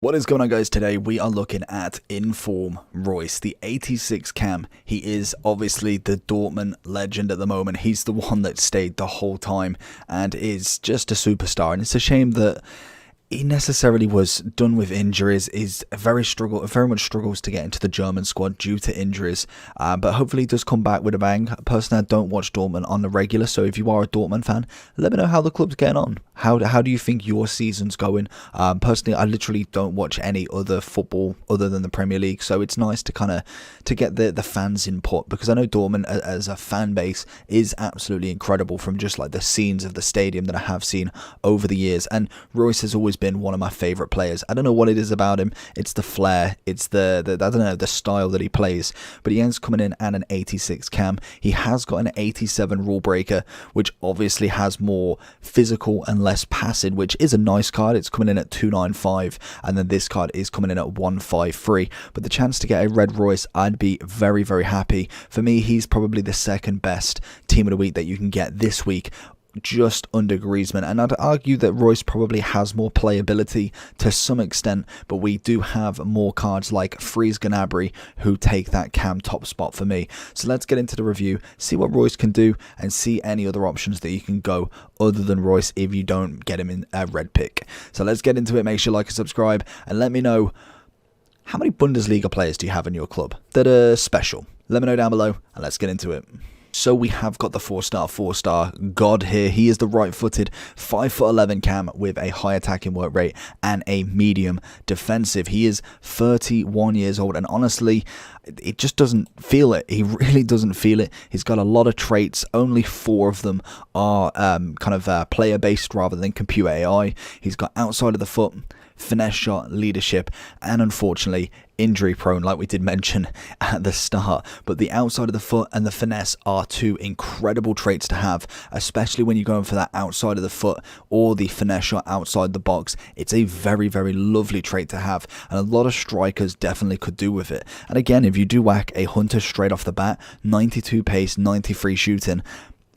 What is going on, guys? Today we are looking at Inform Reus, the 86 cam. He is obviously the Dortmund legend at the moment. He's the one that stayed the whole time and is just a superstar. And it's a shame that he necessarily was done with injuries. Is very much struggles to get into the German squad due to injuries, but hopefully he does come back with a bang. Personally, I don't watch Dortmund on the regular, so if you are a Dortmund fan, let me know how the club's getting on. How do you think your season's going? Personally, I literally don't watch any other football other than the Premier League, so it's nice to to get the fans' input, because I know Dortmund as a fan base is absolutely incredible from just like the scenes of the stadium that I have seen over the years. And Reus has always been one of my favorite players. I don't know what it is about him. It's the flair. It's the I don't know, the style that he plays. But he ends coming in at an 86 cam. He has got an 87 rule breaker, which obviously has more physical and less passing, which is a nice card. It's coming in at 295, and then this card is coming in at 153. But the chance to get a red Reus, I'd be very, very happy. For me, he's probably the second best team of the week that you can get this week, just under Griezmann. And I'd argue that Reus probably has more playability to some extent, but we do have more cards like Freeze Gnabry who take that cam top spot for me. So let's get into the review, see what Reus can do, and see any other options that you can go other than Reus if you don't get him in a red pick. So let's get into it. Make sure you like and subscribe, and let me know, how many Bundesliga players do you have in your club that are special? Let me know down below, and let's get into it. So we have got the 4-star god here. He is the right-footed 5'11" cam with a high attacking work rate and a medium defensive. He is 31 years old, and honestly, it just doesn't feel it. He really doesn't feel it. He's got a lot of traits. Only 4 of them are player-based rather than computer AI. He's got outside of the foot, finesse shot, leadership, and unfortunately injury prone, like we did mention at the start. But the outside of the foot and the finesse are 2 incredible traits to have, especially when you're going for that outside of the foot or the finesse shot outside the box. It's a very, very lovely trait to have, and a lot of strikers definitely could do with it. And again, if you do whack a Hunter straight off the bat, 92 pace, 93 shooting,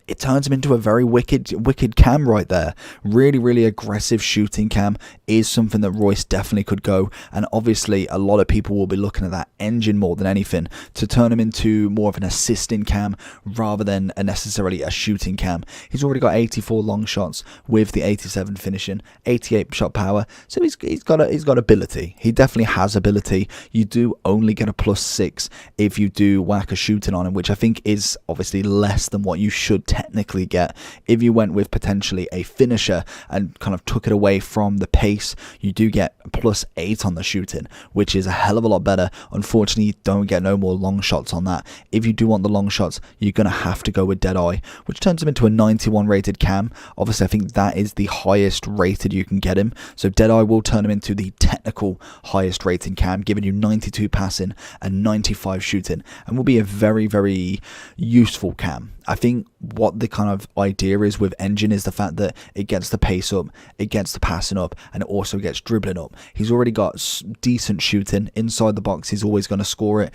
it turns him into a very wicked cam right there. Really, really aggressive shooting cam is something that Reus definitely could go. And obviously, a lot of people will be looking at that engine more than anything to turn him into more of an assisting cam rather than necessarily a shooting cam. He's already got 84 long shots with the 87 finishing, 88 shot power. So he's got ability. He definitely has ability. You do only get a +6 if you do whack a shooting on him, which I think is obviously less than what you should technically get. If you went with potentially a finisher and kind of took it away from the pace, you do get a +8 on the shooting, which is a hell of a lot better. Unfortunately, you don't get no more long shots on that. If you do want the long shots, you're going to have to go with Deadeye, which turns him into a 91 rated cam. Obviously, I think that is the highest rated you can get him. So Deadeye will turn him into the technical highest rated cam, giving you 92 passing and 95 shooting, and will be a very, very useful cam. I think what the kind of idea is with Engine is the fact that it gets the pace up, it gets the passing up, and it also gets dribbling up. He's already got decent shooting inside the box. He's always going to score it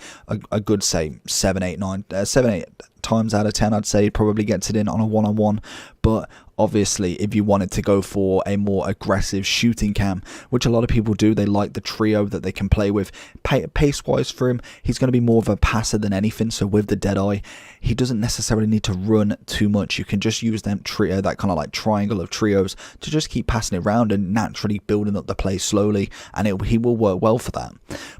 a good, say, 7, 8 times out of 10. I'd say he probably gets it in on a one-on-one. But obviously, if you wanted to go for a more aggressive shooting cam, which a lot of people do, they like the trio that they can play with. Pace-wise for him, he's going to be more of a passer than anything. So with the Deadeye, he doesn't necessarily need to run too much. You can just use that kind of like triangle of trios to just keep passing it around and naturally building up the play slowly, and he will work well for that.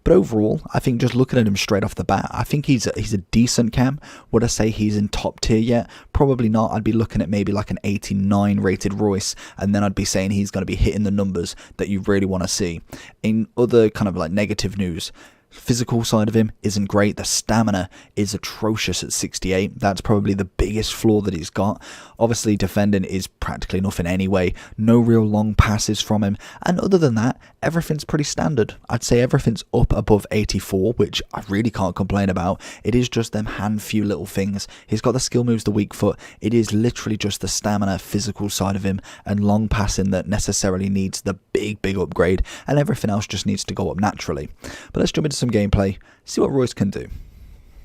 But overall, I think just looking at him straight off the bat, I think he's a decent cam. Would I say he's in top tier yet? Probably not. I'd be looking at maybe like an 89 rated Reus, and then I'd be saying he's going to be hitting the numbers that you really want to see. In other kind of like negative news, physical side of him isn't great. The stamina is atrocious at 68. That's probably the biggest flaw that he's got. Obviously, defending is practically nothing anyway. No real long passes from him. And other than that, everything's pretty standard. I'd say everything's up above 84, which I really can't complain about. It is just them few little things. He's got the skill moves, the weak foot. It is literally just the stamina, physical side of him, and long passing that necessarily needs the big upgrade, and everything else just needs to go up naturally. But let's jump into some gameplay, see what Reus can do.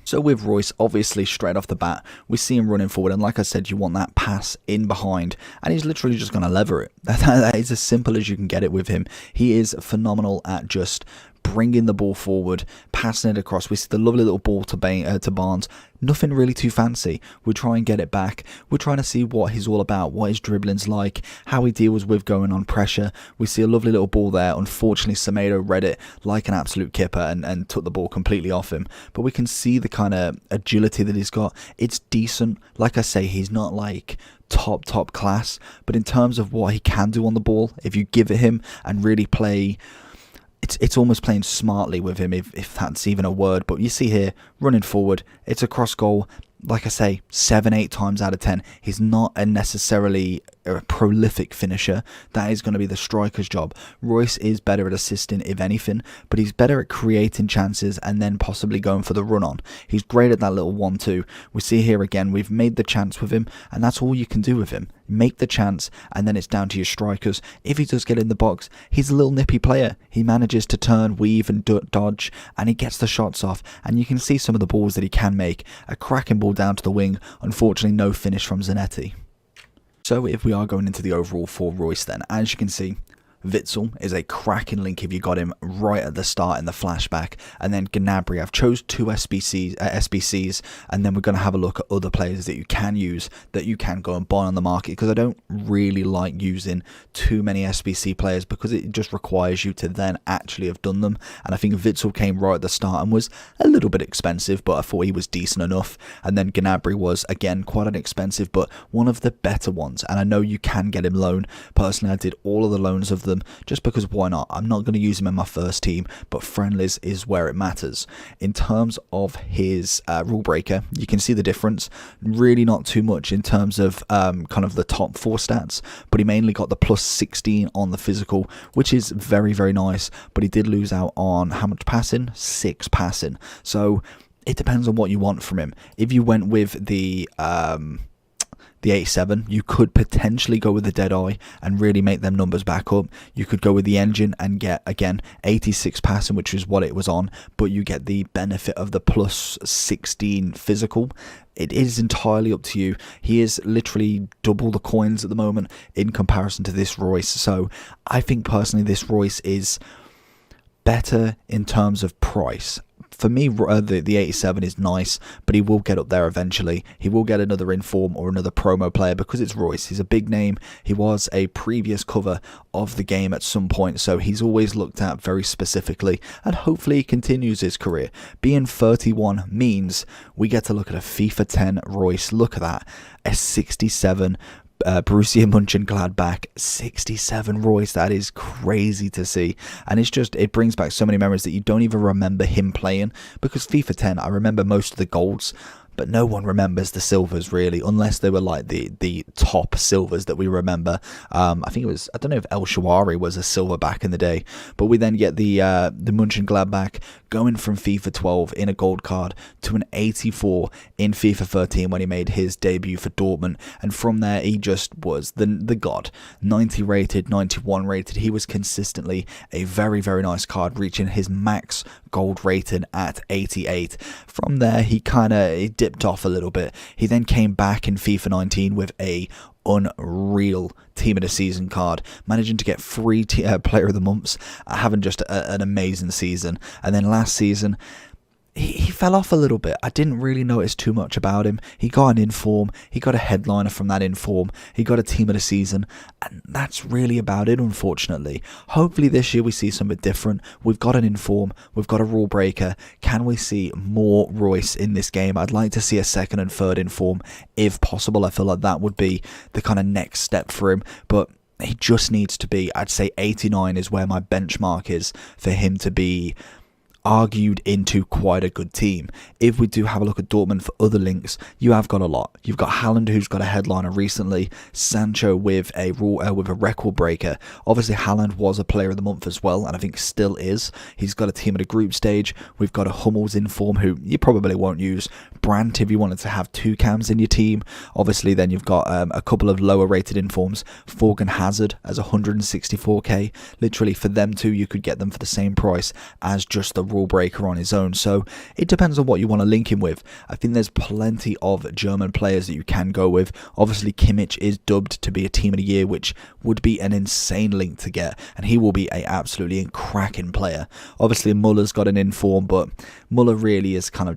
So with Reus, obviously straight off the bat, we see him running forward, and like I said, you want that pass in behind, and he's literally just going to lever it. That is as simple as you can get it with him. He is phenomenal at just bringing the ball forward, passing it across. We see the lovely little ball to Barnes. Nothing really too fancy. We try and get it back. We're trying to see what he's all about, what his dribbling's like, how he deals with going on pressure. We see a lovely little ball there. Unfortunately, Semedo read it like an absolute kipper and took the ball completely off him. But we can see the kind of agility that he's got. It's decent. Like I say, he's not like top class, but in terms of what he can do on the ball, if you give it him and really play, it's almost playing smartly with him, if that's even a word. But you see here, running forward, it's a cross goal. Like I say, 7-8 times out of 10. He's not necessarily a prolific finisher. That is going to be the striker's job. Reus is better at assisting, if anything, but he's better at creating chances and then possibly going for the run-on. He's great at that little 1-2. We see here again, we've made the chance with him, and that's all you can do with him. Make the chance, and then it's down to your strikers. If he does get in the box, he's a little nippy player. He manages to turn, weave, and dodge, and he gets the shots off. And you can see some of the balls that he can make. A cracking ball down to the wing. Unfortunately, no finish from Zanetti. So if we are going into the overall for Reus, then, as you can see, Witsel is a cracking link if you got him right at the start in the flashback. And then Gnabry, I've chose two SBCs, and then we're going to have a look at other players that you can use, that you can go and buy on the market, because I don't really like using too many SBC players because it just requires you to then actually have done them. And I think Witsel came right at the start and was a little bit expensive, but I thought he was decent enough. And then Gnabry was, again, quite an expensive, but one of the better ones. And I know you can get him loan. Personally, I did all of the loans of them, just because why not? I'm not going to use him in my first team, but friendlies is where it matters. In terms of his rule breaker, you can see the difference. Really not too much in terms of kind of the top 4 stats, but he mainly got the plus 16 on the physical, which is very, very nice. But he did lose out on how much passing? 6 passing. So it depends on what you want from him. If you went with the 87, you could potentially go with the Deadeye and really make them numbers back up. You could go with the engine and get, again, 86 passing, which is what it was on, but you get the benefit of the plus 16 physical. It is entirely up to you. He is literally double the coins at the moment in comparison to this Reus. So I think personally this Reus is better in terms of price. For me, the 87 is nice, but he will get up there eventually. He will get another inform or another promo player because it's Reus. He's a big name. He was a previous cover of the game at some point, so he's always looked at very specifically, and hopefully he continues his career. Being 31 means we get to look at a FIFA 10 Reus. Look at that, a 67 Borussia Mönchengladbach, 67 Reus. That is crazy to see, and it brings back so many memories that you don't even remember him playing, because FIFA 10, I remember most of the golds, but no one remembers the silvers really, unless they were like the top silvers that we remember. I think it was, I don't know if El Shawari was a silver back in the day, but we then get the Mönchengladbach going from FIFA 12 in a gold card to an 84 in FIFA 13 when he made his debut for Dortmund, and from there he just was the god. 90 rated, 91 rated. He was consistently a very, very nice card, reaching his max gold rating at 88. From there he dipped off a little bit. He then came back in FIFA 19 with a unreal team of the season card, managing to get 3 player of the months, having just an amazing season. And then last season he fell off a little bit. I didn't really notice too much about him. He got an inform, he got a headliner from that inform, he got a team of the season, and that's really about it, unfortunately. Hopefully this year we see something different. We've got an inform, we've got a rule breaker. Can we see more Reus in this game? I'd like to see a second and third inform if possible. I feel like that would be the kind of next step for him, but he just needs to be, I'd say 89 is where my benchmark is for him to be argued into quite a good team. If we do have a look at Dortmund for other links, you have got a lot. You've got Haaland, who's got a headliner recently, Sancho with a record breaker. Obviously Haaland was a player of the month as well, and I think still is. He's got a team at a group stage. We've got a Hummels in form who you probably won't use. Brandt, if you wanted to have 2 cams in your team. Obviously then you've got a couple of lower rated informs. Thorgan Hazard as 164k. Literally for them two you could get them for the same price as just the rule breaker on his own. So it depends on what you want to link him with. I think there's plenty of German players that you can go with. Obviously, Kimmich is dubbed to be a team of the year, which would be an insane link to get, and he will be a absolutely cracking player. Obviously, Muller's got an inform, but Muller really is kind of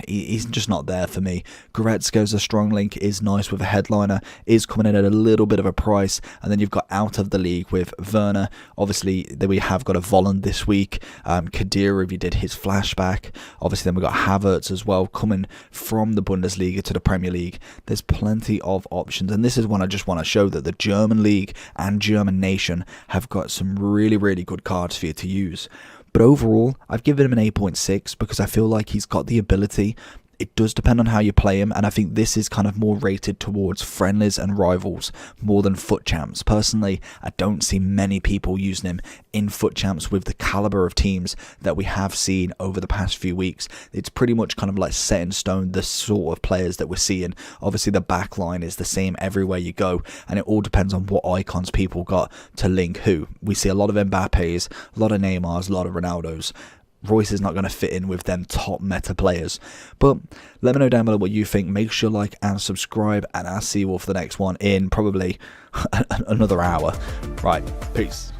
he's just not there for me. Goretzka's a strong link, is nice with a headliner, is coming in at a little bit of a price, and then you've got out of the league with Werner. Obviously, then we have got a Volland this week. Khedira, if you did his flashback. Obviously, then we've got Havertz as well, coming from the Bundesliga to the Premier League. There's plenty of options, and this is one I just want to show that the German league and German nation have got some really, really good cards for you to use. But overall, I've given him an 8.6 because I feel like he's got the ability. It does depend on how you play him, and I think this is kind of more rated towards friendlies and rivals more than foot champs. Personally, I don't see many people using him in foot champs with the caliber of teams that we have seen over the past few weeks. It's pretty much kind of like set in stone, the sort of players that we're seeing. Obviously, the back line is the same everywhere you go, and it all depends on what icons people got to link who. We see a lot of Mbappe's, a lot of Neymar's, a lot of Ronaldo's. Royce is not going to fit in with them top meta players. But let me know down below what you think. Make sure to like and subscribe, and I'll see you all for the next one in probably another hour. Right, peace.